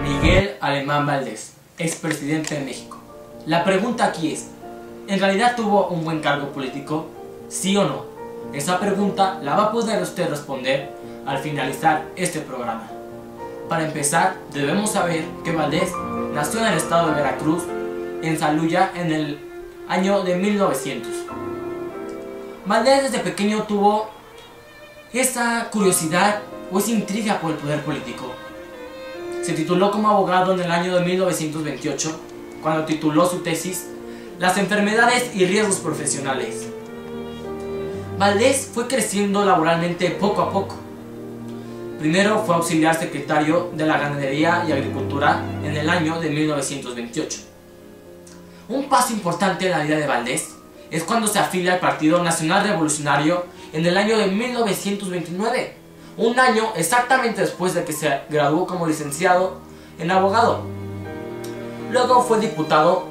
Miguel Alemán Valdés, expresidente de México. La pregunta aquí es, ¿en realidad tuvo un buen cargo político? ¿Sí o no? Esa pregunta la va a poder usted responder al finalizar este programa. Para empezar, debemos saber que Valdés nació en el estado de Veracruz, en Saluya, en el año de 1900. Valdés desde pequeño tuvo esa curiosidad o esa intriga por el poder político. Se tituló como abogado en el año de 1928, cuando tituló su tesis Las enfermedades y riesgos profesionales. Valdés fue creciendo laboralmente poco a poco. Primero fue auxiliar secretario de la Ganadería y Agricultura en el año de 1928. Un paso importante en la vida de Valdés es cuando se afilia al Partido Nacional Revolucionario en el año de 1929. Un año exactamente después de que se graduó como licenciado en abogado. Luego fue diputado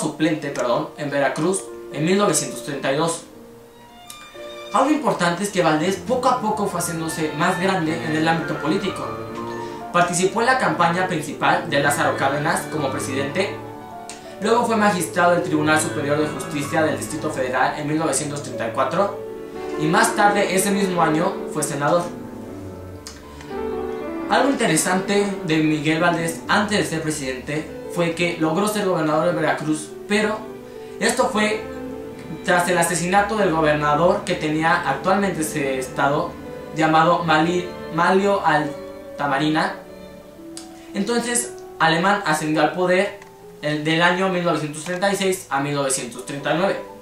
suplente en Veracruz en 1932. Algo importante es que Valdés poco a poco fue haciéndose más grande en el ámbito político. Participó en la campaña principal de Lázaro Cárdenas como presidente. Luego fue magistrado del Tribunal Superior de Justicia del Distrito Federal en 1934. Y más tarde, ese mismo año, fue senador. Algo interesante de Miguel Valdés antes de ser presidente fue que logró ser gobernador de Veracruz, pero esto fue tras el asesinato del gobernador que tenía actualmente ese estado, llamado Manlio Altamarina. Entonces, Alemán ascendió al poder del año 1936 a 1939.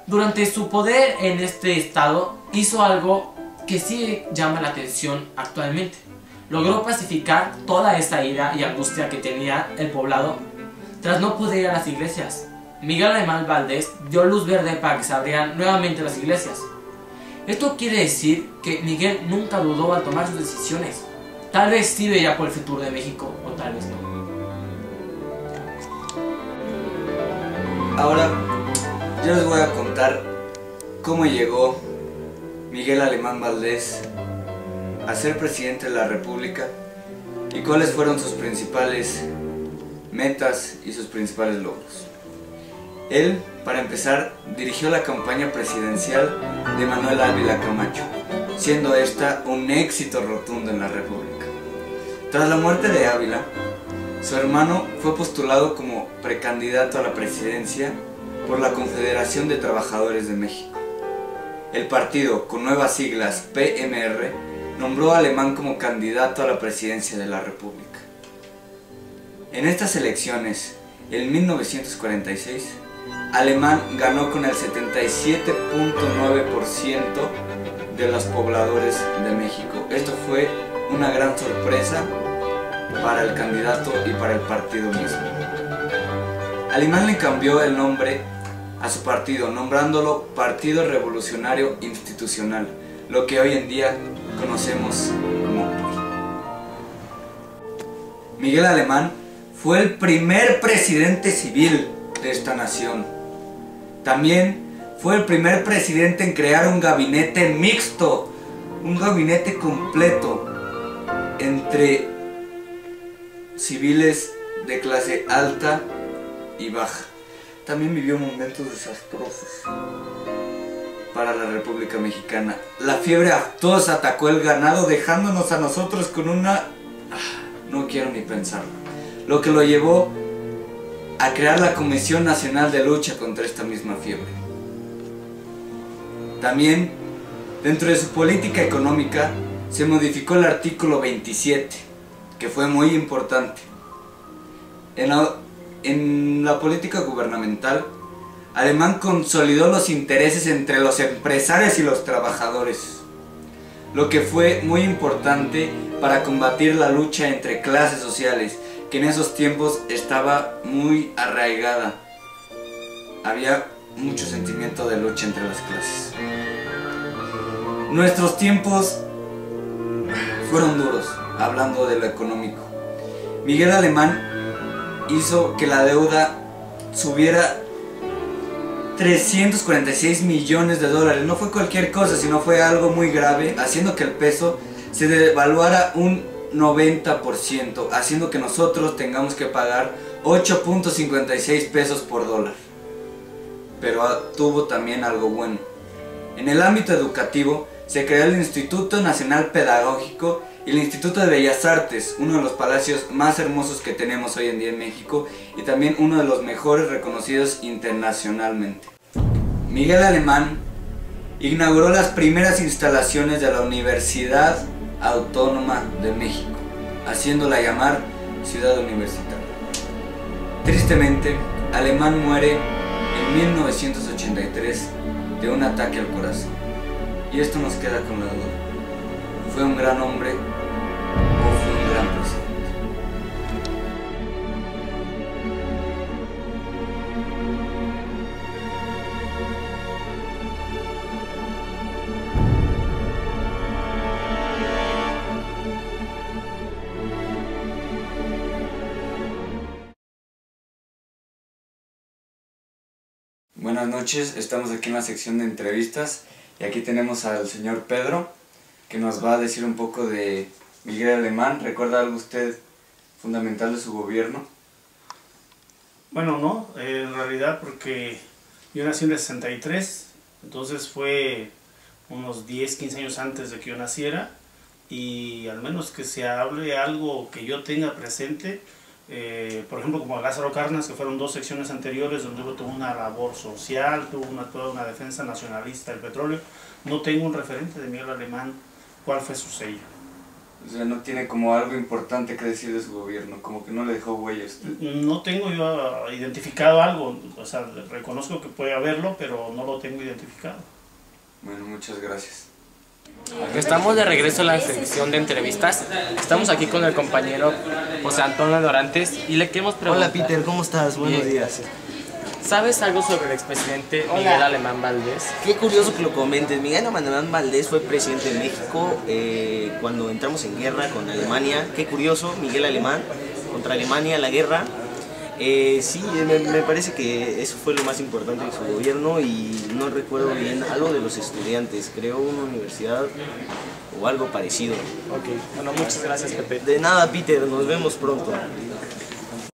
Durante su poder en este estado hizo algo que sí llama la atención actualmente. Logró pacificar toda esa ira y angustia que tenía el poblado tras no poder ir a las iglesias. Miguel Alemán Valdés dio luz verde para que se abrieran nuevamente las iglesias. Esto quiere decir que Miguel nunca dudó al tomar sus decisiones. Tal vez sí veía por el futuro de México, o tal vez no. Ahora yo les voy a contar cómo llegó Miguel Alemán Valdés a ser presidente de la República y cuáles fueron sus principales metas y sus principales logros. Él, para empezar, dirigió la campaña presidencial de Manuel Ávila Camacho, siendo esta un éxito rotundo en la República. Tras la muerte de Ávila, su hermano fue postulado como precandidato a la presidencia por la Confederación de Trabajadores de México. El partido, con nuevas siglas PMR, nombró a Alemán como candidato a la presidencia de la República. En estas elecciones, en 1946, Alemán ganó con el 77.9% de los pobladores de México. Esto fue una gran sorpresa para el candidato y para el partido mismo. Alemán le cambió el nombre a su partido, nombrándolo Partido Revolucionario Institucional, lo que hoy en día conocemos como PRI. Miguel Alemán fue el primer presidente civil de esta nación. También fue el primer presidente en crear un gabinete mixto, un gabinete completo entre civiles de clase alta y baja. También vivió momentos desastrosos para la República Mexicana. La fiebre aftosa atacó el ganado, dejándonos a nosotros con una... no quiero ni pensarlo. Lo que lo llevó a crear la Comisión Nacional de Lucha contra esta misma fiebre. También, dentro de su política económica, se modificó el artículo 27, que fue muy importante. En la política gubernamental, Alemán consolidó los intereses entre los empresarios y los trabajadores, lo que fue muy importante para combatir la lucha entre clases sociales, que en esos tiempos estaba muy arraigada. Había mucho sentimiento de lucha entre las clases. Nuestros tiempos fueron duros, hablando de lo económico. Miguel Alemán hizo que la deuda subiera 346 millones de dólares. No fue cualquier cosa, sino fue algo muy grave, haciendo que el peso se devaluara un 90%, haciendo que nosotros tengamos que pagar 8.56 pesos por dólar. Pero tuvo también algo bueno. En el ámbito educativo se creó el Instituto Nacional Pedagógico y el Instituto de Bellas Artes, uno de los palacios más hermosos que tenemos hoy en día en México y también uno de los mejores reconocidos internacionalmente. Miguel Alemán inauguró las primeras instalaciones de la Universidad Autónoma de México, haciéndola llamar Ciudad Universitaria. Tristemente, Alemán muere en 1983 de un ataque al corazón. Y esto nos queda con la duda. ¿Fue un gran hombre o fue un gran presidente? Buenas noches, estamos aquí en la sección de entrevistas y aquí tenemos al señor Pedro que nos va a decir un poco de Miguel Alemán. ¿Recuerda algo usted fundamental de su gobierno? Bueno, no, en realidad porque yo nací en el 63, entonces fue unos 10, 15 años antes de que yo naciera y al menos que se hable algo que yo tenga presente. Por ejemplo, como Lázaro Cárdenas, que fueron dos secciones anteriores donde tuvo una labor social, tuvo toda una defensa nacionalista del petróleo. No tengo un referente de Miguel Alemán. ¿Cuál fue su sello? O sea, no tiene como algo importante que decir de su gobierno, como que no le dejó huella a usted. No tengo yo identificado algo, o sea, reconozco que puede haberlo, pero no lo tengo identificado. Bueno, muchas gracias. Estamos de regreso a la sección de entrevistas. Estamos aquí con el compañero José Antonio Dorantes y le queremos preguntar. Hola Peter, ¿cómo estás? Buenos días. ¿Sabes algo sobre el expresidente Miguel Alemán Valdés? Qué curioso que lo comentes. Miguel Alemán Valdés fue presidente de México cuando entramos en guerra con Alemania. Qué curioso, Miguel Alemán contra Alemania, la guerra. Sí, me parece que eso fue lo más importante de su gobierno y no recuerdo bien algo de los estudiantes. Creó una universidad o algo parecido. Ok, bueno, muchas gracias, Pepe. De nada, Peter, nos vemos pronto.